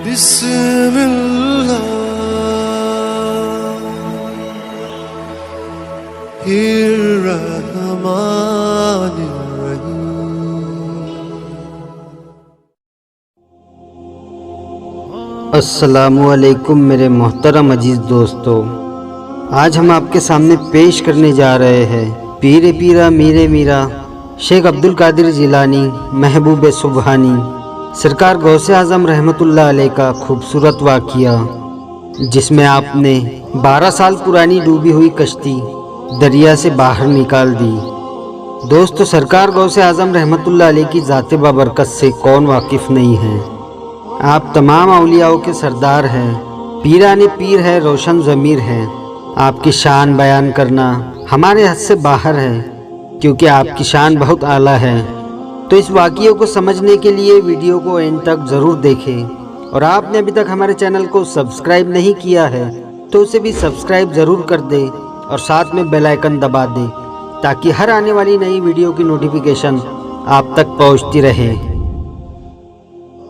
بسم اللہ الرحمن الرحیم۔ السلام علیکم میرے محترم عزیز دوستو، آج ہم آپ کے سامنے پیش کرنے جا رہے ہیں پیر پیرا میرے میرا شیخ عبدالقادر جیلانی محبوب سبحانی سرکار غوث اعظم رحمۃ اللہ علیہ کا خوبصورت واقعہ، جس میں آپ نے 12 سال پرانی ڈوبی ہوئی کشتی دریا سے باہر نکال دی۔ دوستو، سرکار غوث اعظم رحمۃ اللہ علیہ کی ذات بابرکت سے کون واقف نہیں ہے؟ آپ تمام اولیاءوں کے سردار ہیں، پیران پیر ہے، روشن ضمیر ہے۔ آپ کی شان بیان کرنا ہمارے حد سے باہر ہے، کیونکہ آپ کی شان بہت اعلیٰ ہے۔ تو اس واقعے کو سمجھنے کے لیے ویڈیو کو اینڈ تک ضرور دیکھیں، اور آپ نے ابھی تک ہمارے چینل کو سبسکرائب نہیں کیا ہے تو اسے بھی سبسکرائب ضرور کر دیں اور ساتھ میں بیل آئیکن دبا دیں، تاکہ ہر آنے والی نئی ویڈیو کی نوٹیفیکیشن آپ تک پہنچتی رہے۔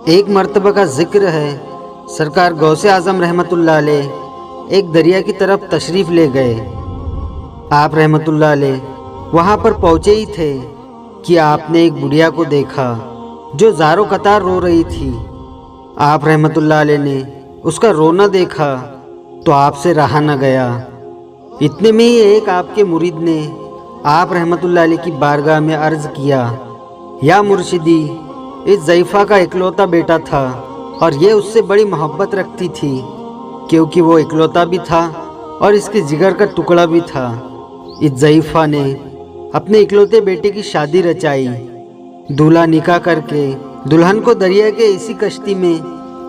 ایک مرتبہ کا ذکر ہے، سرکار غوث اعظم رحمۃ اللہ علیہ ایک دریا کی طرف تشریف لے گئے۔ آپ رحمۃ اللہ علیہ وہاں پر پہنچے ہی تھے کہ آپ نے ایک بڑھیا کو دیکھا جو زاروں قطار رو رہی تھی۔ آپ رحمۃ اللہ علیہ نے اس کا رونا دیکھا تو آپ سے رہا نہ گیا۔ اتنے میں ہی ایک آپ کے مرید نے آپ رحمۃ اللہ علیہ کی بارگاہ میں عرض کیا، یا مرشدی، اس ضعیفہ کا اکلوتا بیٹا تھا اور یہ اس سے بڑی محبت رکھتی تھی، کیونکہ وہ اکلوتا بھی تھا اور اس کے جگر کا ٹکڑا بھی تھا۔ اس ضعیفہ نے اپنے اکلوتے بیٹے کی شادی رچائی، دولہا نکاح کر کے دلہن کو دریا کے اسی کشتی میں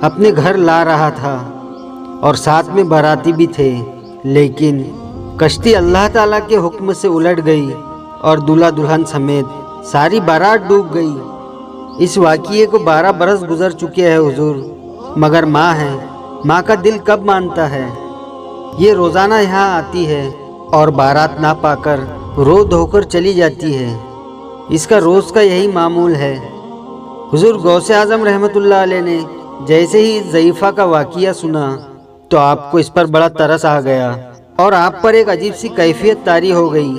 اپنے گھر لا رہا تھا اور ساتھ میں باراتی بھی تھے، لیکن کشتی اللہ تعالیٰ کے حکم سے الٹ گئی اور دولہا دلہن سمیت ساری بارات ڈوب گئی۔ اس واقعے کو 12 برس گزر چکے ہیں حضور، مگر ماں ہے، ماں کا دل کب مانتا ہے؟ یہ روزانہ یہاں آتی ہے اور بارات نہ پا کر رو دھو کر چلی جاتی ہے۔ اس کا روز کا یہی معمول ہے۔ حضور غوث اعظم رحمۃ اللہ علیہ نے جیسے ہی اس ضعیفہ کا واقعہ سنا تو آپ کو اس پر بڑا ترس آ گیا اور آپ پر ایک عجیب سی کیفیت طاری ہو گئی۔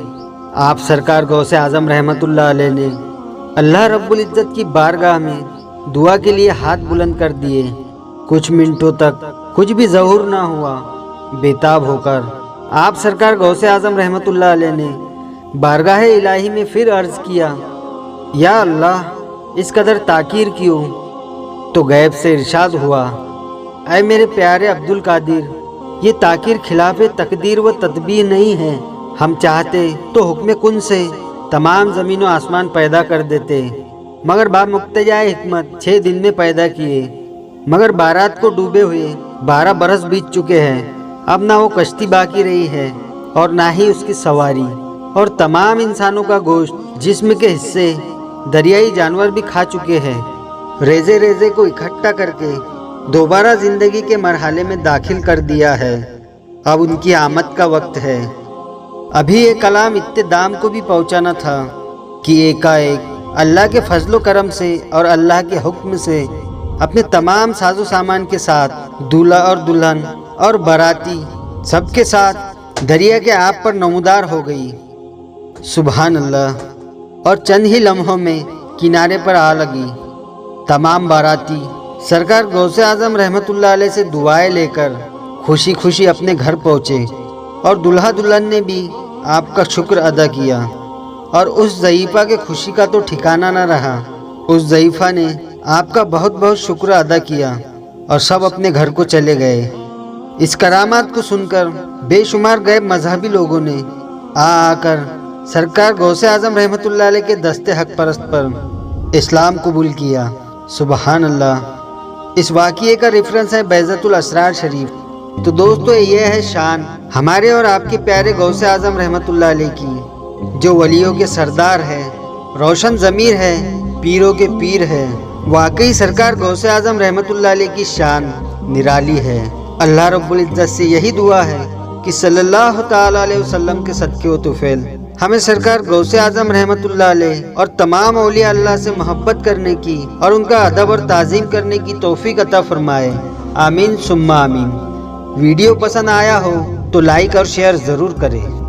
آپ سرکار غوث اعظم رحمۃ اللہ علیہ نے اللہ رب العزت کی بارگاہ میں دعا کے لیے ہاتھ بلند کر دیے۔ کچھ منٹوں تک کچھ بھی ظہور نہ ہوا۔ بےتاب ہو کر آپ سرکار غوث اعظم رحمۃ اللہ علیہ نے بارگاہ الہی میں پھر عرض کیا، یا اللہ، اس قدر تاخیر کیوں؟ تو غیب سے ارشاد ہوا، اے میرے پیارے عبدالقادر، یہ تاخیر خلاف تقدیر و تدبیر نہیں ہے۔ ہم چاہتے تو حکم کن سے تمام زمین و آسمان پیدا کر دیتے، مگر با مقتضائے حکمت 6 دن میں پیدا کیے۔ مگر بارات کو ڈوبے ہوئے 12 برس بیت چکے ہیں، اب نہ وہ کشتی باقی رہی ہے اور نہ ہی اس کی سواری، اور تمام انسانوں کا گوشت، جسم کے حصے دریائی جانور بھی کھا چکے ہیں۔ ریزے ریزے کو اکٹھا کر کے دوبارہ زندگی کے مرحلے میں داخل کر دیا ہے۔ اب ان کی آمد کا وقت ہے۔ ابھی یہ کلام اتدام کو بھی پہنچانا تھا کہ ایک اللہ کے فضل و کرم سے اور اللہ کے حکم سے اپنے تمام ساز و سامان کے ساتھ دولہا اور دلہن اور باراتی سب کے ساتھ دریا کے آب پر نمودار ہو گئی۔ سبحان اللہ! اور چند ہی لمحوں میں کنارے پر آ لگی۔ تمام باراتی سرکار غوث اعظم رحمۃ اللہ علیہ سے دعائیں لے کر خوشی خوشی اپنے گھر پہنچے، اور دلہا دلہن نے بھی آپ کا شکر ادا کیا، اور اس ضعیفہ کے خوشی کا تو ٹھکانہ نہ رہا۔ اس ضعیفہ نے آپ کا بہت بہت شکر ادا کیا اور سب اپنے گھر کو چلے گئے۔ اس کرامات کو سن کر بے شمار غیر مذہبی لوگوں نے آ کر سرکار غوث اعظم رحمۃ اللہ علیہ کے دست حق پرست پر اسلام قبول کیا۔ سبحان اللہ! اس واقعے کا ریفرنس ہے بیضۃ الاسرار شریف۔ تو دوستو، یہ ہے شان ہمارے اور آپ کے پیارے غوث اعظم رحمۃ اللہ علیہ کی، جو ولیوں کے سردار ہے، روشن ضمیر ہے، پیروں کے پیر ہے۔ واقعی سرکار غوث اعظم رحمۃ اللہ علیہ کی شان نرالی ہے۔ اللہ رب العزت سے یہی دعا ہے کہ صلی اللہ تعالی علیہ وسلم کے صدقے و طفیل ہمیں سرکار غوث اعظم رحمۃ اللہ علیہ اور تمام اولیاء اللہ سے محبت کرنے کی اور ان کا ادب اور تعظیم کرنے کی توفیق عطا فرمائے۔ آمین ثم آمین۔ ویڈیو پسند آیا ہو تو لائک اور شیئر ضرور کریں۔